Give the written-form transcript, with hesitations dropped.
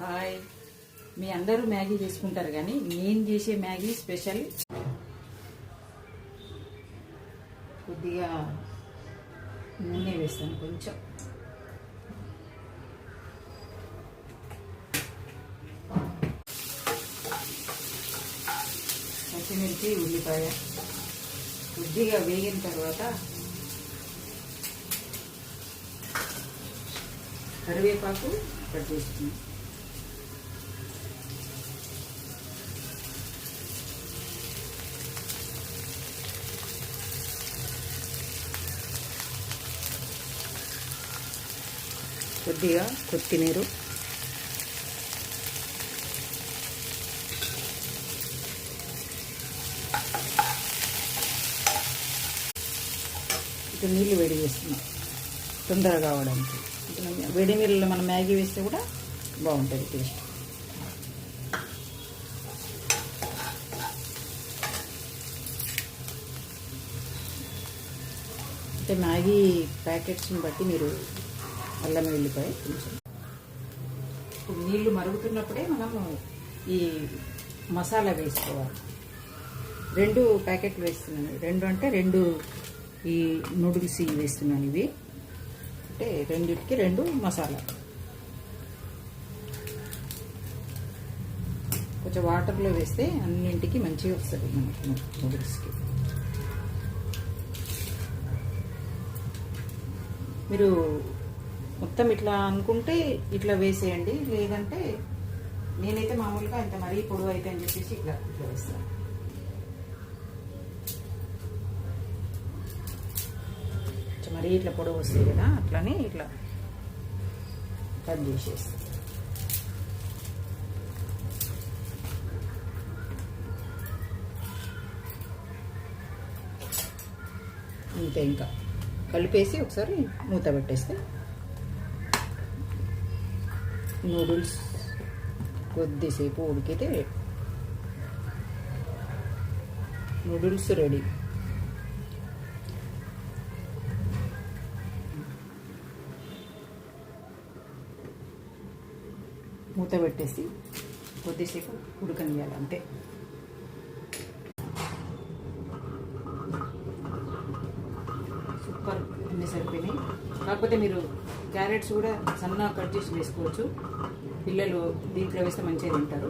Hi. మీ అందరూ Maggi చేసుకుంటారు కానీ నేను చేసే మ్యాగీ స్పెషల్. కొద్దిగా నూనె వేస్తాను, కొంచెం పచ్చిమిర్చి, ఉల్లిపాయ కొద్దిగా వేగిన తర్వాత కరివేపాకు కట్ చేసుకున్నాం. కొద్దిగా కొత్తిమీర, ఇక నీళ్ళు వేడి చేస్తున్నాం తొందరగా కావడానికి. వేడి నీళ్ళలో మనం మ్యాగీ వేస్తే కూడా బాగుంటుంది టేస్ట్. అంటే మ్యాగీ ప్యాకెట్స్ని బట్టి మీరు అల్లం వెల్లిపాయ కొంచెం. ఇప్పుడు నీళ్లు మరుగుతున్నప్పుడే మనము ఈ మసాలా వేసుకోవాలి. 2 ప్యాకెట్లు వేస్తున్నాను. 2 అంటే 2 ఈ నూడిల్స్ ఇవి వేస్తున్నాను. ఇవి అంటే 2కి 2 మసాలా. కొంచెం వాటర్లో వేస్తే అన్నింటికి మంచిగా వస్తుంది మనకి నూడిల్స్కి. మీరు మొత్తం ఇట్లా అనుకుంటే ఇట్లా వేసేయండి, లేదంటే నేనైతే మామూలుగా ఇంత మరీ పొడవు అయితే అని చెప్పేసి ఇట్లా వేస్తాను. మరీ ఇట్లా పొడవు వస్తాయి కదా, అట్లానే ఇట్లా కట్ చేసేస్తాను. అంతే, ఇంకా కలిపేసి ఒకసారి మూత పెట్టేస్తే నూడిల్స్ కొద్దిసేపు ఉడికితే నూడిల్స్ రెడీ. మూత పెట్టేసి కొద్దిసేపు ఉడకనియాలి అంతే. సూపర్, అన్నీ సరిపోయినాయి. కాకపోతే మీరు క్యారెట్స్ కూడా సన్నగా కట్ చేసి వేసుకోవచ్చు. పిల్లలు దీంట్లో వేస్తే మంచిగా తింటారు.